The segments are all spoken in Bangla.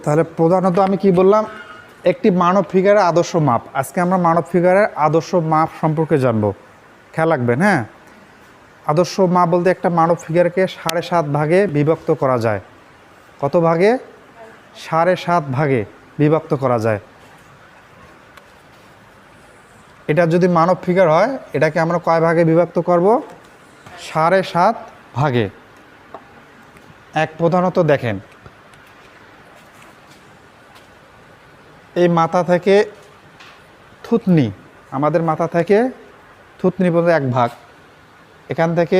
তাহলে প্রধানত আমি কি বললাম, একটি মানব ফিগারের আদর্শ মাপ। আজকে আমরা মানব ফিগারের আদর্শ মাপ সম্পর্কে জানবো, খেয়াল রাখবেন। হ্যাঁ, আদর্শ মাপ বলতে একটা মানব ফিগারকে 7.5 ভাগে বিভক্ত করা যায়। কত ভাগে? 7.5 ভাগে বিভক্ত করা যায়। এটা যদি মানব ফিগার হয়, এটাকে আমরা কয় ভাগে বিভক্ত করব? 7.5 ভাগে। এক, প্রধানত দেখেন, এই মাথা থেকে থুতনি, আমাদের মাথা থেকে থুতনি পর্যন্ত 1 ভাগ, এখান থেকে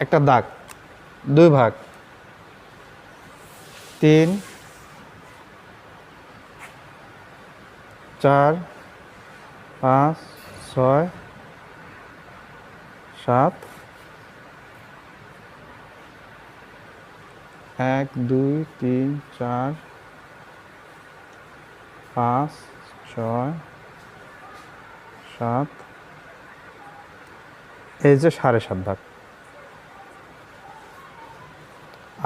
একটা দাগ 2 ভাগ, 3, 4, 5, 6, 7, 1, 2, 3, 4, 5, 6, 7, এই যে 7.5 ভাগ।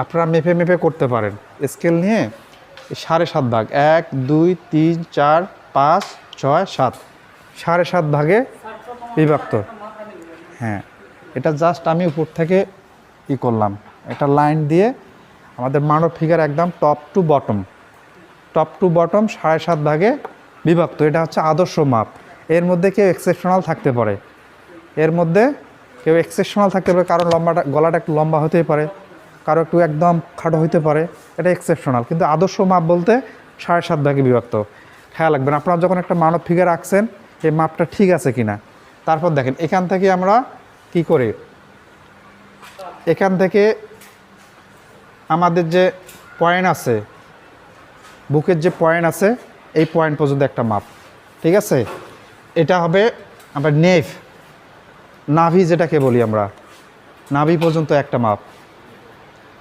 আপনারা মেপে মেপে করতে পারেন স্কেল নিয়ে। 7.5 ভাগ, 1, 2, 3, 4, 5, 6, 7, 7.5 ভাগে বিভক্ত। হ্যাঁ, এটা জাস্ট আমি উপর থেকে করলাম, একটা লাইন দিয়ে আমাদের মানব ফিগার একদম টপ টু বটম 7.5 ভাগে বিভক্ত। এটা হচ্ছে আদর্শ মাপ। এর মধ্যে কেউ এক্সেপশনাল থাকতে পারে, কারণ গলাটা একটু লম্বা হতেই পারে, কারো একটু একদম খাটো হইতে পারে, এটা এক্সেপশনাল। কিন্তু আদর্শ মাপ বলতে 7.5 ভাগে বিভক্ত। খেয়াল রাখবেন, আপনারা যখন একটা মানব ফিগার আঁকছেন, এই মাপটা ঠিক আছে কিনা। তারপর দেখেন, এখান থেকে আমরা কি করি, এখান থেকে আমাদের যে পয়েন্ট আছে, বুকের যে পয়েন্ট আছে, এই পয়েন্ট পর্যন্ত একটা মাপ, ঠিক আছে। এটা হবে আমরা নাভি যেটাকে বলি আমরা, নাভি পর্যন্ত একটা মাপ,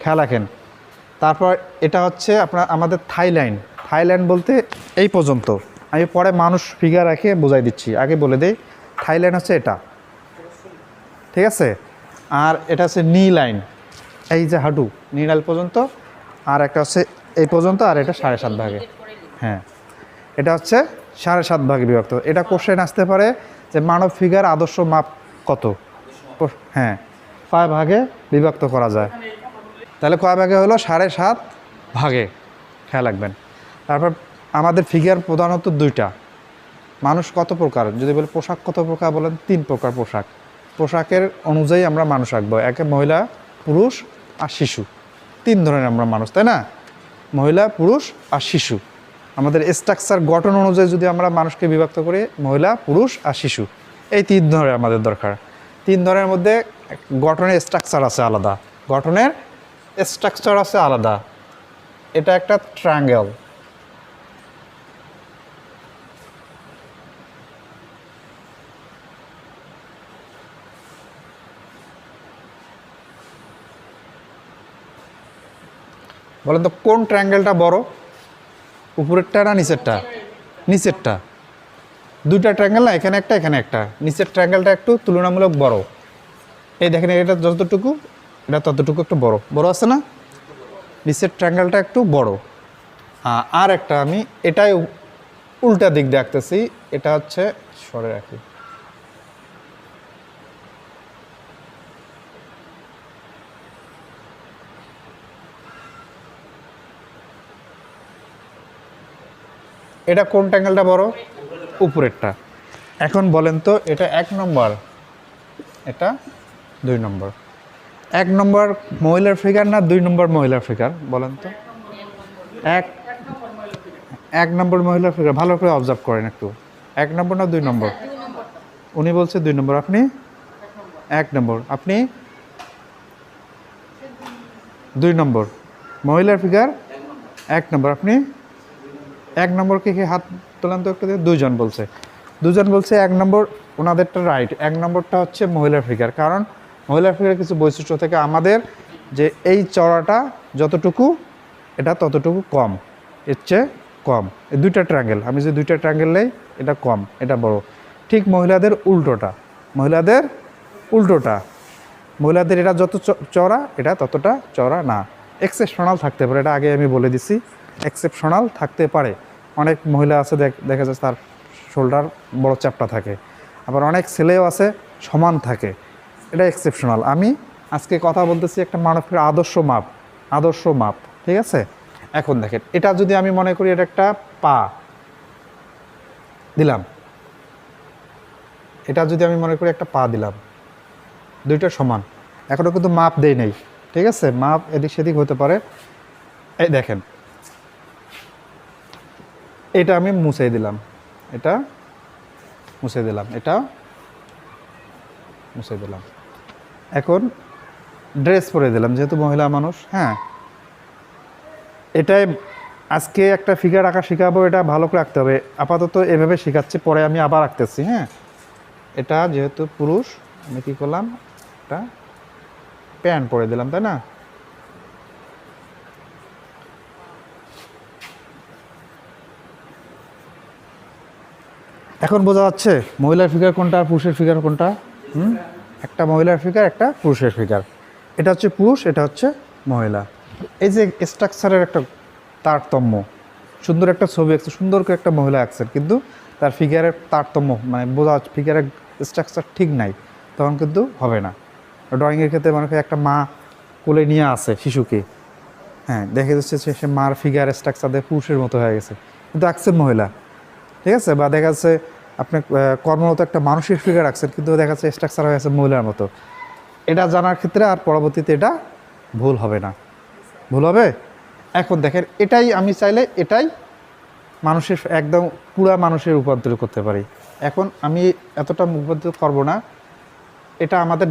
খেয়াল রাখেন। তারপর এটা হচ্ছে আমাদের থাইল্যান্ড বলতে এই পর্যন্ত। আমি পরে মানুষ ফিগার রেখে বোঝাই দিচ্ছি, আগে বলে দিই। থাইল্যান্ড হচ্ছে এটা, ঠিক আছে। আর এটা হচ্ছে নি লাইন, এই যে হাঁটু, নি লাইন পর্যন্ত। আর একটা হচ্ছে এই পর্যন্ত, আর এটা 7.5 ভাগে। হ্যাঁ, এটা হচ্ছে 7.5 ভাগে বিভক্ত। এটা কোশ্চেন আসতে পারে যে মানব ফিগার আদর্শ মাপ কত। হ্যাঁ, কয় ভাগে বিভক্ত করা যায়। তাহলে কয় ভাগে হলো? 7.5 ভাগে, খেয়াল রাখবেন। তারপর আমাদের ফিগার প্রধানত 2টা। মানুষ কত প্রকার যদি বলে, পোশাক কত প্রকার বলেন? 3 প্রকার পোশাক। পোশাকের অনুযায়ী আমরা মানুষ আঁকবো, একে মহিলা, পুরুষ আর শিশু। 3 ধরনের আমরা মানুষ, তাই না? মহিলা, পুরুষ আর শিশু। আমাদের স্ট্রাকচার গঠন অনুযায়ী যদি আমরা মানুষকে বিভক্ত করি, মহিলা, পুরুষ আর শিশু, এই 3 ধরনের আমাদের দরকার। 3 ধরনের মধ্যে গঠনের স্ট্রাকচার আছে আলাদা। এটা একটা ট্রায়াঙ্গেল, বলেন তো কোন ট্রায়াঙ্গেলটা বড়, উপরেরটা না নিচেরটা? নিচেরটা। 2টা ট্রায়াঙ্গেল না, এখানে একটা। নিচের ট্রায়াঙ্গেলটা একটু তুলনামূলক বড়। এই দেখেন, এটা যতটুকু, এটা ততটুকু একটু বড় আছে না? নিচের ট্রায়াঙ্গেলটা একটু বড়। আর একটা আমি এটাই উল্টা দিক দিয়ে আঁকতেছি, এটা হচ্ছে সরে রাখি। এটা কোন ট্রায়াঙ্গেলটা বড়? উপরেরটা। এখন বলেন তো, এটা 1 নম্বর, এটা 2 নম্বর। 1 নম্বর মহিলার ফিগার না 2 নম্বর মহিলার ফিগার বলেন তো? 1 নম্বর মহিলার ফিগার। ভালো করে অবজার্ভ করেন একটু। 1 নম্বর না 2 নম্বর? উনি বলছে 2 নম্বর, আপনি 1 নম্বর, আপনি 2 নম্বর। মহিলার ফিগার 1 নম্বর, আপনি 1 নম্বরকে কি হাত তোলান তো একটু? 2জন বলছে 1 নম্বর, ওনাদেরটা রাইট। 1 নম্বরটা হচ্ছে মহিলার ফিগার, কারণ মহিলার ফিগার কিছু বৈশিষ্ট্য থেকে আমাদের যে এই চড়াটা যতটুকু, এটা ততটুকু কম, এর চেয়ে কম। এই 2টা ট্রায়াঙ্গেল, আমি যে 2টা ট্রায়াঙ্গেল নেই, এটা কম, এটা বড়। ঠিক মহিলাদের উল্টোটা, মহিলাদের এটা যত চড়া, এটা ততটা চড়া না। এক্সেপশনাল থাকতে পারে, এটা আগে আমি বলে দিছি। এক্সেপশনাল থাকতে পারে। অনেক মহিলা আছে দেখা যাচ্ছে তার শোল্ডার বড় চ্যাপটা থাকে, আবার অনেক ছেলেও আছে সমান থাকে, এটা এক্সেপশনাল। আমি আজকে কথা বলতেছি একটা মানবের আদর্শ মাপ, ঠিক আছে? এখন দেখেন, এটা যদি আমি মনে করি এটা একটা পা দিলাম, এটা যদি আমি মনে করি একটা পা দিলাম, দুইটা সমান, এখনও কিন্তু মাপ দেই নাই, ঠিক আছে? মাপ এদিক সেদিক হতে পারে। এই দেখেন, এটা আমি মুছে দিলাম, এটা মুছে দিলাম, এটা মুছে দিলাম। এখন ড্রেস পরে দিলাম, যেহেতু মহিলা মানুষ। হ্যাঁ, এটাই আজকে একটা ফিগার আঁকা শেখাবো, এটা ভালো করে আঁকতে হবে। আপাতত এভাবে শেখাচ্ছি, পরে আমি আবার আঁকতেছি। হ্যাঁ, এটা যেহেতু পুরুষ, আমি কী করলাম, একটা প্যান্ট পরে দিলাম, তাই না? এখন বোঝা যাচ্ছে মহিলার ফিগার কোনটা আর পুরুষের ফিগার কোনটা? একটা মহিলার ফিগার, একটা পুরুষের ফিগার। এটা হচ্ছে পুরুষ, এটা হচ্ছে মহিলা। এই যে স্ট্রাকচারের একটা তারতম্য, সুন্দর একটা ছবি আঁকছে, সুন্দর করে একটা মহিলা আঁকছেন, কিন্তু তার ফিগারের তারতম্য মানে বোঝা যাচ্ছে ফিগারের স্ট্রাকচার ঠিক নাই, তখন কিন্তু হবে না। ড্রয়িংয়ের ক্ষেত্রে মনে করি একটা মা কোলে নিয়ে আসে শিশুকে, হ্যাঁ, দেখা যাচ্ছে সে মার ফিগার স্ট্রাকচার দিয়ে পুরুষের মতো হয়ে গেছে, কিন্তু আঁকছেন মহিলা, ঠিক আছে? বা দেখা যাচ্ছে আপনি কর্মরত একটা মানুষের ফিগার রাখছেন, কিন্তু দেখা যাচ্ছে স্ট্রাকচার হয়ে গেছে মহিলার মতো। এটা জানার ক্ষেত্রে আর পরবর্তীতে এটা ভুল হবে না, ভুল হবে। এখন দেখেন, এটাই আমি চাইলে এটাই মানুষের একদম পুরা মানুষের রূপান্তর করতে পারি। এখন আমি এতটা রূপান্তর করবো না, এটা আমাদের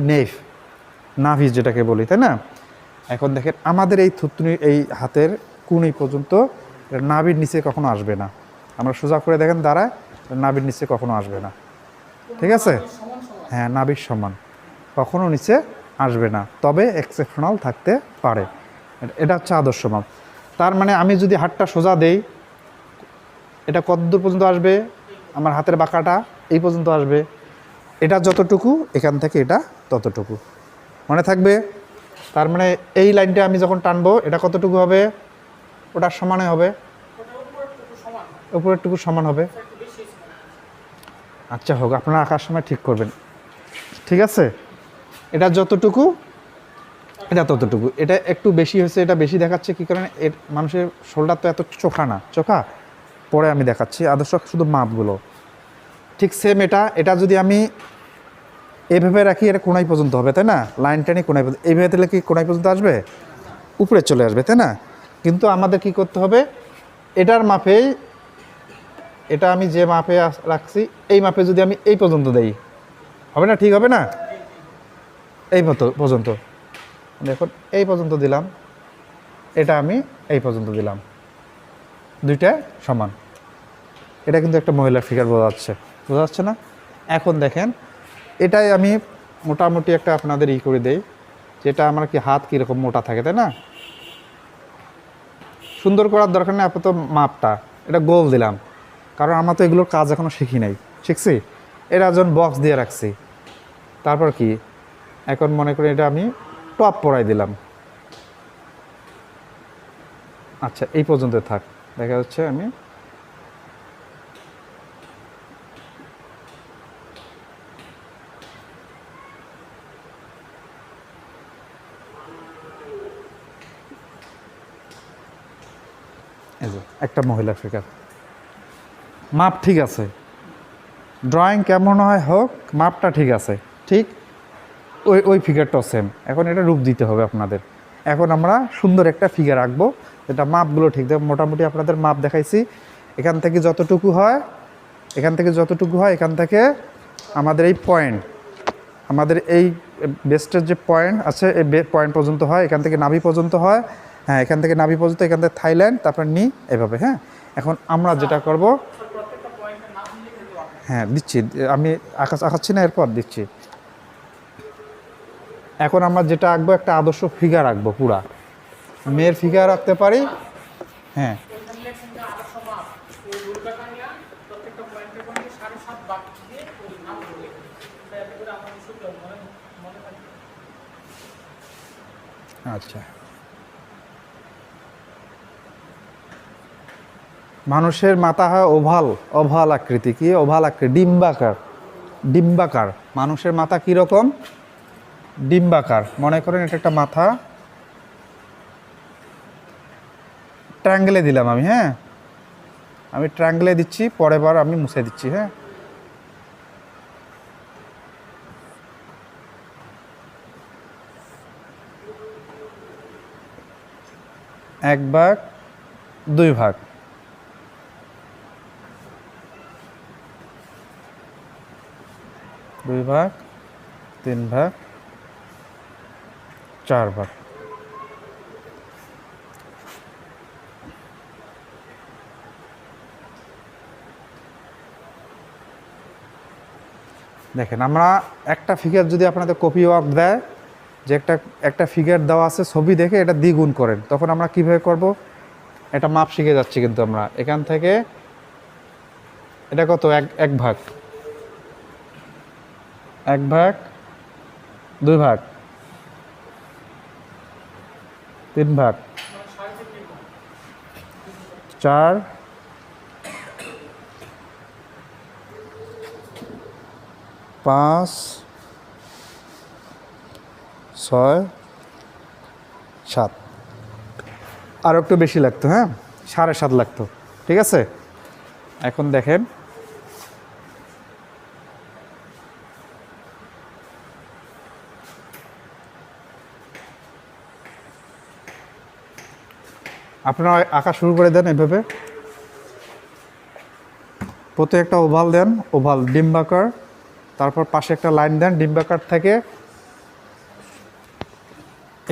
নাভি যেটাকে বলি, তাই না? এখন দেখেন, আমাদের এই থুতনি, এই হাতের কুনি পর্যন্ত নাভির নিচে কখনো আসবে না। আমরা সোজা করে দেখেন দাঁড়ায়, নাভির নিচে কখনো আসবে না, ঠিক আছে? হ্যাঁ, নাভির সমান কখনো নিচে আসবে না, তবে এক্সেপশনাল থাকতে পারে। এটা হচ্ছে আদর্শ মাপ। তার মানে আমি যদি হাতটা সোজা দেই, এটা কতদূর পর্যন্ত আসবে? আমার হাতের বাঁকাটা এই পর্যন্ত আসবে। এটা যতটুকু, এখান থেকে এটা ততটুকু, মনে থাকবে? তার মানে এই লাইনটা আমি যখন টানবো, এটা কতটুকু হবে? ওটার সমানে হবে, উপরেরটুকু সমান হবে। আচ্ছা হোক, আপনারা আঁকার সময় ঠিক করবেন, ঠিক আছে? এটা যতটুকু, এটা ততটুকু। এটা একটু বেশি হয়েছে, এটা বেশি দেখাচ্ছে কী কারণে? এর মানুষের শোল্ডার তো এত চোখা না, চোখা পরে আমি দেখাচ্ছি, আদর্শ শুধু মাপগুলো। ঠিক সেম এটা যদি আমি এভাবে রাখি, এটা কোনাই পর্যন্ত হবে, তাই না? লাইন টানি কোনাই পর্যন্ত, এইভাবে দিলে কি কোনাই পর্যন্ত আসবে? উপরে চলে আসবে, তাই না? কিন্তু আমাদের কি করতে হবে? এটার মাপেই, এটা আমি যে মাপে রাখছি, এই মাপে যদি আমি এই পর্যন্ত দেই, হবে না? ঠিক হবে না? এই মতো পর্যন্ত, দেখুন এই পর্যন্ত দিলাম, এটা আমি এই পর্যন্ত দিলাম, দুইটা সমান। এটা কিন্তু একটা মহিলার ফিগার বোঝা যাচ্ছে না? এখন দেখেন, এটাই আমি মোটামুটি একটা আপনাদের করে দেই, যেটা আমার কি হাত কীরকম মোটা থাকে, তাই না? সুন্দর করার দরকার নেই, আপাতত মাপটা এটা গোল দিলাম, কারণ আমরা তো এগুলোর কাজ এখনও শিখছি। এটা যখন বক্স দিয়ে রাখছি, তারপর কি এখন মনে করি এটা আমি টপ পরাই দিলাম। আচ্ছা, এই পর্যন্ত থাক, দেখা যাচ্ছে আমি এই যে একটা মহিলার ফিগার, মাপ ঠিক আছে, ড্রয়িং কেমন হয় হোক, মাপটা ঠিক আছে, ঠিক ওই ফিগারটাও সেম। এখন এটা রূপ দিতে হবে আপনাদের। এখন আমরা সুন্দর একটা ফিগার আঁকবো, যেটা মাপগুলো ঠিক দেবে। মোটামুটি আপনাদের মাপ দেখাইছি, এখান থেকে যতটুকু হয়, এখান থেকে আমাদের এই পয়েন্ট, আমাদের এই বেস্টের যে পয়েন্ট আছে, এই পয়েন্ট পর্যন্ত হয়, এখান থেকে নাভি পর্যন্ত হয়। হ্যাঁ, এখান থেকে নাভি পর্যন্ত, এখান থেকে থাইল্যান্ড, তারপর নি, এভাবে। হ্যাঁ, এখন আমরা যেটা করব, হ্যাঁ দিচ্ছি, আমি আঁকাচ্ছি না, এরপর দিচ্ছি। এখন আমরা যেটা আঁকবো, একটা আদর্শ ফিগার আঁকবো, পুরা মেয়ের ফিগার আঁকতে পারি। হ্যাঁ, আচ্ছা মানুষের মাথা হয় ওভাল, ওভাল আকৃতি। কি ওভাল আকৃতি? ডিম্বাকার, ডিম্বাকার। মানুষের মাথা কীরকম? ডিম্বাকার। মনে করেন এটা একটা মাথা, ট্রায়াঙ্গেলে দিলাম আমি। হ্যাঁ, আমি ট্রায়াঙ্গেলে দিচ্ছি, পরের বার আমি মুছে দিচ্ছি। হ্যাঁ, এক ভাগ, দুই ভাগ, দুই ভাগ, তিন ভাগ, চার ভাগ। দেখেন, আমরা একটা ফিগার যদি আপনাদের কপি ওয়ার্ক দেয়, যে একটা একটা ফিগার দেওয়া আছে, ছবি দেখে এটা দ্বিগুণ করেন, তখন আমরা কীভাবে করব? এটা মাপ শিখে যাচ্ছি কিন্তু আমরা এখান থেকে। এটা কত? এক ভাগ, এক ভাগ, দুই ভাগ, তিন ভাগ, চার, পাঁচ, ছয়, সাত। আরও একটু বেশি লাগতো। হ্যাঁ, 7.5 লাগতো। ঠিক আছে, এখন দেখেন আপনারা আঁকা শুরু করে দেন এভাবে। প্রত্যেক একটা ওভাল দেন, ওভাল ডিম্বাকার, তারপর পাশে একটা লাইন দেন ডিম্বাকার থেকে।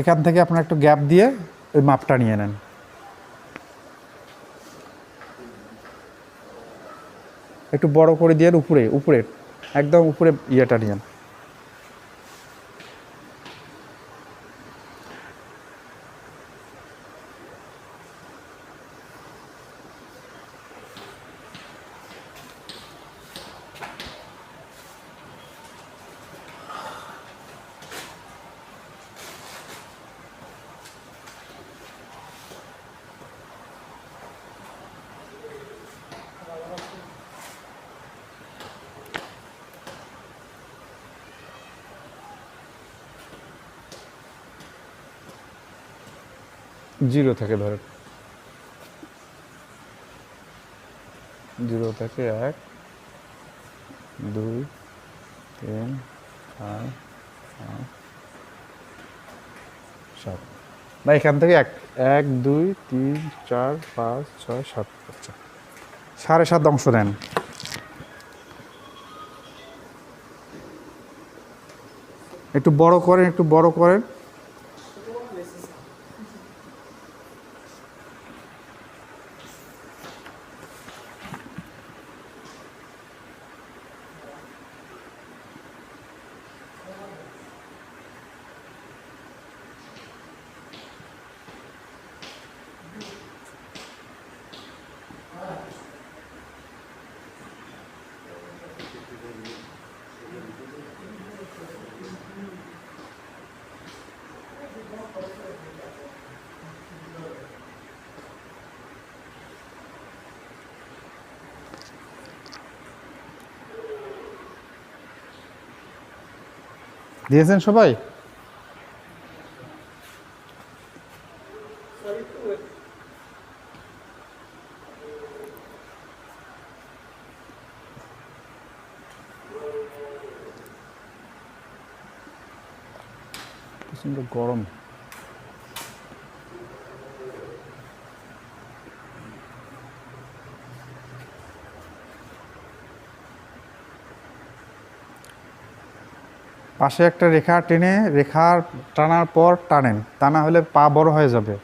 এখান থেকে আপনার একটু গ্যাপ দিয়ে ওই মাপটা নিয়ে নেন। একটু বড় করে দিয়ে উপরে, উপরে একদম উপরে ইয়েটা নিয়েন। জিরো থেকে ধরেন, জিরো থেকে 1, 2, 3, 4, 5, 7। না, এখান থেকে 1, 2, 3, 4, 5, 6, 7। আচ্ছা, 7.5 অংশ নেন। একটু বড় করেন, একটু বড় করেন। দিয়েছেন সবাই? প্রচণ্ড গরম। পাশে একটা রেখা টেনে, রেখা টানার পর টানেন, তা না হলে পা বড় হয়ে যাবে।